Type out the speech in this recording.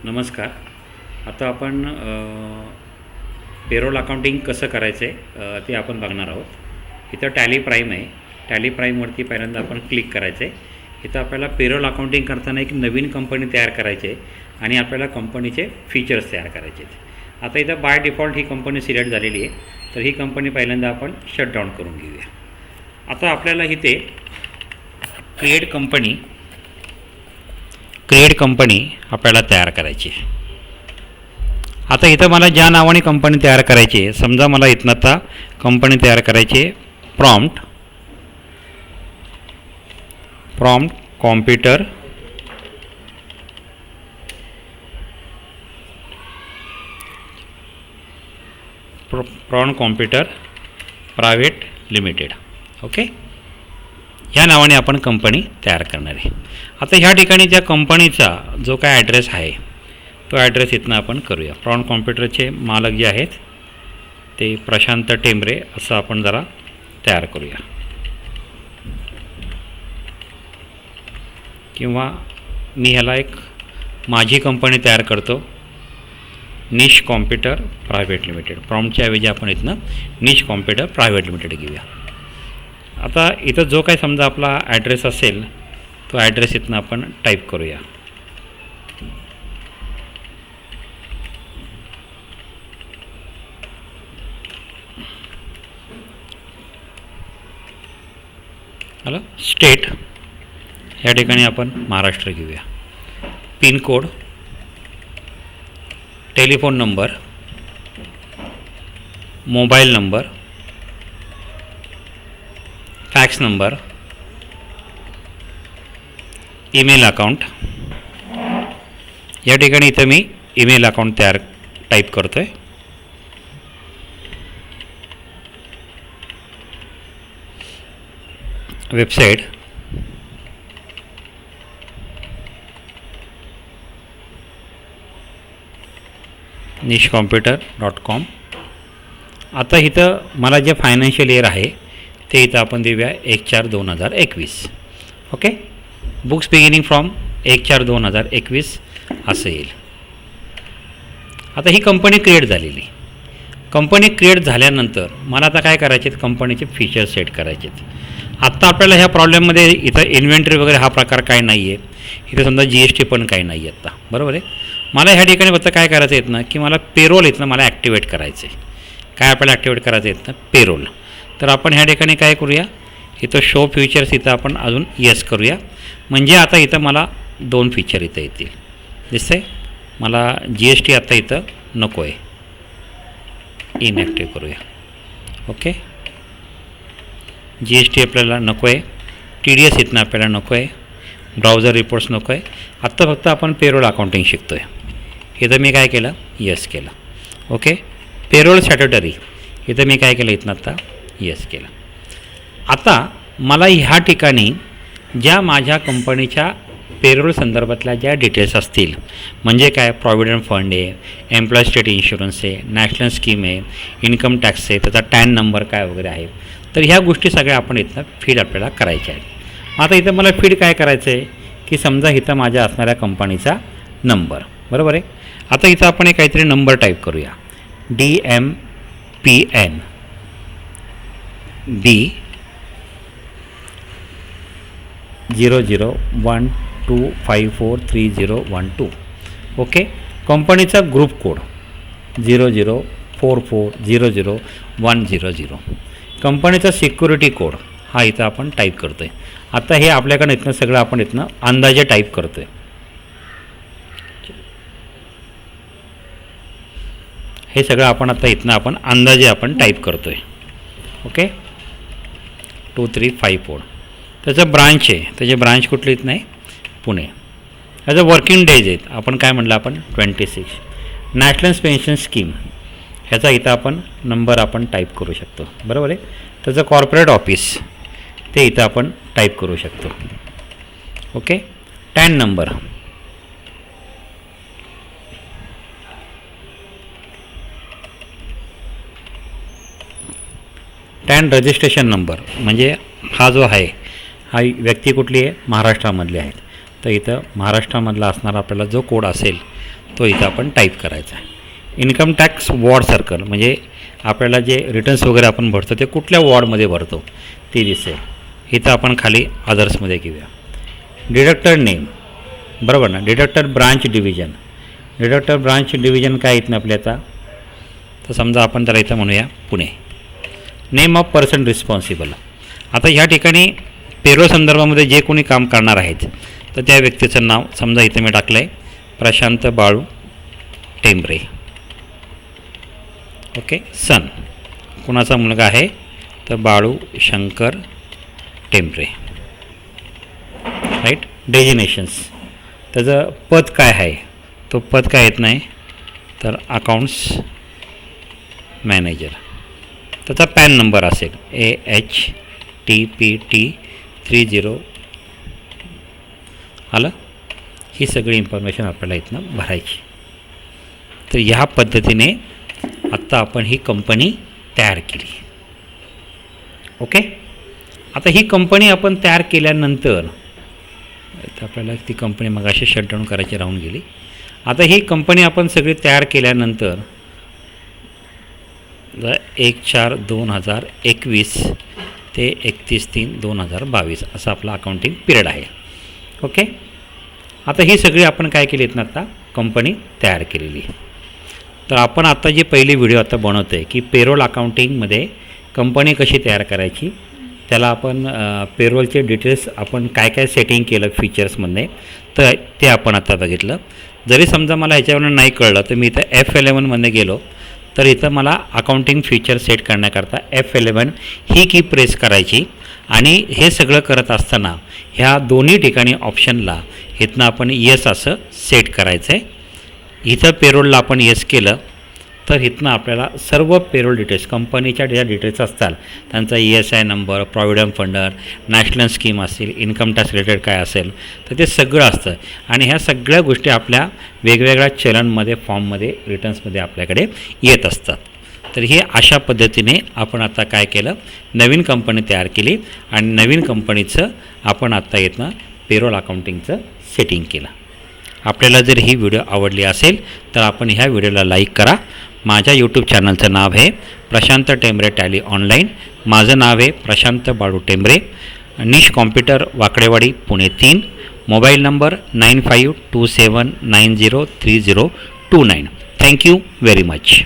नमस्कार. आता आपण पेरोल अकाउंटिंग कसं करायचं आहे ते आपण बघणार आहोत. इथं टॅली प्राईम आहे. टॅली प्राईमवरती पहिल्यांदा आपण क्लिक करायचं आहे. इथं आपल्याला पेरोल अकाउंटिंग करताना एक नवीन कंपनी तयार करायची आहे आणि आपल्याला कंपनीचे फीचर्स तयार करायचे आहेत. आता इथं by default he company select झालेली आहे, तर ही कंपनी पहिल्यांदा आपण शटडाऊन करून घेऊया. आता आपल्याला इथे क्रिएट कंपनी आपल्याला तयार करायची आहे. आता इथं मला ज्या नावाने कंपनी तयार करायची आहे, समजा मला इथनं आता कंपनी तयार करायची आहे prompt computer private limited. Okay, ह्या नावाने आपण कंपनी तयार करणार आहे. आता ह्या ठिकाणी त्या कंपनीचा जो काय ॲड्रेस आहे तो ॲड्रेस इथनं आपण करूया. प्रॉन कॉम्प्युटरचे मालक जे आहेत ते प्रशांत टेंबरे असं आपण जरा तयार करूया, किंवा मी ह्याला एक माझी कंपनी तयार करतो, निश कॉम्प्युटर प्रायव्हेट लिमिटेड. प्रॉम्प्टच्या ऐवजी आपण इथनं निश कॉम्प्युटर प्रायव्हेट लिमिटेड घेऊया. आता इथं जो काही समजा आपला ॲड्रेस असेल तो ॲड्रेस इथनं आपण टाईप करूया. आलं. स्टेट या ठिकाणी आपण महाराष्ट्र घेऊया. Pin code, telephone number, mobile number, fax number, email account. या ठिकाणी इथं मी ईमेल अकाउंट टाईप करतो आहे. Website, nishcomputer.com. आता इथं मला जे फायनान्शियल इयर आहे ते इथं आपण देऊया 1/4/2021. ओके, बुक्स बिगिनिंग फ्रॉम 1/4/2021 असं येईल. आता ही कंपनी क्रिएट झालेली. कंपनी क्रिएट झाल्यानंतर मला आता काय करायचे आहेत, कंपनीचे फीचर्स सेट करायचे आहेत. आत्ता आपल्याला ह्या प्रॉब्लेममध्ये इथं इन्व्हेंटरी वगैरे हा प्रकार काय नाही आहे, इथं समजा GST पण काही नाही आहे आत्ता, बरोबर आहे. मला ह्या ठिकाणी फक्त काय करायचं आहेत ना, की मला पेरोल इथनं मला ॲक्टिवेट करायचं आहे. काय आपल्याला ॲक्टिवेट करायचं आहेत ना, पेरोल. तर आपण ह्या ठिकाणी काय करूया, इथं शो फीचर्स इथं आपण अजून येस करूया. म्हणजे आता इथं मला 2 फीचर इथं येतील. दिसतं आहे. मला GST आता इथं नको आहे, इनॲक्टिव्ह करूया. ओके, GST आपल्याला नको आहे, TDS इथनं आपल्याला नको आहे, ब्राउझर रिपोर्ट्स नको आहे. आत्ता फक्त आपण पेरोल अकाउंटिंग शिकतो आहे. इथं मी काय केलं, येस केलं. ओके, पेरोल स्टॅट्युटरी इथं मी काय केलं, इथनं आत्ता येस केलं. आता मला ह्या ठिकाणी ज्या माझ्या कंपनीच्या पेरोल संदर्भातल्या ज्या डिटेल्स असतील, म्हणजे काय प्रॉव्हिडंट फंड आहे, एम्प्लॉय स्टेट इन्शुरन्स आहे, नॅशनल स्कीम आहे, इन्कम टॅक्स आहे, त्याचा टॅन नंबर काय वगैरे आहे, तर ह्या गोष्टी सगळ्या आपण इथं फीड आपल्याला करायच्या आहेत. आता इथं मला फीड काय करायचं आहे, की समजा इथं माझ्या असणाऱ्या कंपनीचा नंबर, बरोबर आहे. आता इथं आपण एक काहीतरी नंबर टाईप करूया, DMPN B0012543012. ओके, कंपनीचा ग्रुप कोड 0044000100. कंपनीचा सिक्युरिटी कोड हा इथं आपण टाईप करतो आहे. आता हे आपल्याकडं इथनं सगळं आपण इथनं अंदाजे टाईप करतो आहे. हे सगळं आपण आता इथनं आपण अंदाजे आपण टाईप करतो आहे. ओके, 2354 त्याचं ब्रांच आहे. त्याचे ब्रांच कुठली इथं नाही, पुणे. त्याचं वर्किंग डेज आहेत, आपण काय म्हटलं आपण 26. नॅशनल पेन्शन स्कीम ह्याचा इथं आपण नंबर आपण टाईप करू शकतो, बरोबर आहे. त्याचं कॉर्पोरेट ऑफिस ते इथं आपण टाईप करू शकतो. Okay, TAN number, TAN registration number, म्हणजे हा जो आहे हा व्यक्ती कुठली आहे, महाराष्ट्रामधली आहे. तर इथं महाराष्ट्रामधला असणारा आपल्याला जो कोड असेल तो इथं आपण टाईप करायचा आहे. इन्कम टॅक्स वॉर्ड सर्कल म्हणजे आपल्याला जे रिटर्न्स वगैरे आपण भरतो ते कुठल्या वॉर्डमध्ये भरतो ते दिसेल. इथं आपण खाली अदर्समध्ये घेऊया. डिडक्टर नेम बरोबर ना. Deductor branch division. Deductor branch division काय येत ना आपल्या आता. तर समजा आपण त्याला इथं म्हणूया Pune. Name of person responsible. आता ह्या ठिकाणी पेरोल संदर्भामध्ये जे कोणी काम करणार आहेत तर त्या व्यक्तीचं नाव समजा इथं मी टाकलं आहे प्रशांत बाळू टेंबरे. ओके. सन कुणाचा मुलगा आहे तर बाळू शंकर टेंबरे. राईट. डेजिनेशन्स त्याचं पद काय आहे तो पद काय येत नाही तर अकाउंट्स मॅनेजर. त्याचा पॅन नंबर असेल AHTPT 30 आलं. ही सगळी इन्फॉर्मेशन आपल्याला इथनं भरायची. तर ह्या पद्धतीने आत्ता आपण ही कंपनी तयार केली. ओके. आता ही कंपनी आपण तयार केल्यानंतर आपल्याला ती कंपनी मगाशी शटडाऊन करायची राहून गेली. आता ही कंपनी आपण सगळी तयार केल्यानंतर 1/4/2021 ते 31/3/2022 असं आपला अकाउंटिंग पिरियड आहे. ओके. आता ही सगळी आपण काय केली आहेत ना आता कंपनी तयार केलेली. तर आपण आता जी पहिली व्हिडिओ आता बनवतो आहे की पेरोल अकाउंटिंगमध्ये कंपनी कशी तयार करायची. त्याला आपण पेरोलचे डिटेल्स आपण काय काय सेटिंग केलं फीचर्समध्ये तर ते आपण आता बघितलं. जरी समजा मला ह्याच्यावरून नाही कळलं तर मी इथं F11मध्ये गेलो तर इथं मला अकाउंटिंग फीचर सेट करण्याकरता F11 ही की प्रेस करायची आणि हे सगळं करत असताना ह्या दोन्ही ठिकाणी ऑप्शनला इथनं आपण येस असं सेट करायचं आहे. इथं पेरोलला आपण येस केलं तर इथनं आपल्याला सर्व पेरोल डिटेल्स कंपनीच्या ज्या डिटेल्स असतात त्यांचा ESI number, provident funder, national scheme असेल, इन्कम टॅक्स रिलेटेड काय असेल तर ते सगळं असतं. आणि ह्या सगळ्या गोष्टी आपल्या वेगवेगळ्या चलनमध्ये फॉर्ममध्ये रिटर्न्समध्ये आपल्याकडे येत असतात. तर हे अशा पद्धतीने आपण आता काय केलं नवीन कंपनी तयार केली आणि नवीन कंपनीचं आपण आत्ता इथनं पेरोल अकाउंटिंगचं सेटिंग केलं. आपल्याला जर ही व्हिडिओ आवडली असेल तर आपण ह्या व्हिडिओला लाईक करा. माझ्या यूट्यूब चॅनलचं नाव आहे प्रशांत टेंबरे टॅली ऑनलाईन. माझं नाव आहे Prashant Balu Tembare. Nish computer Wakdewadi Pune 3. Mobile number 9527903029. Thank you very much.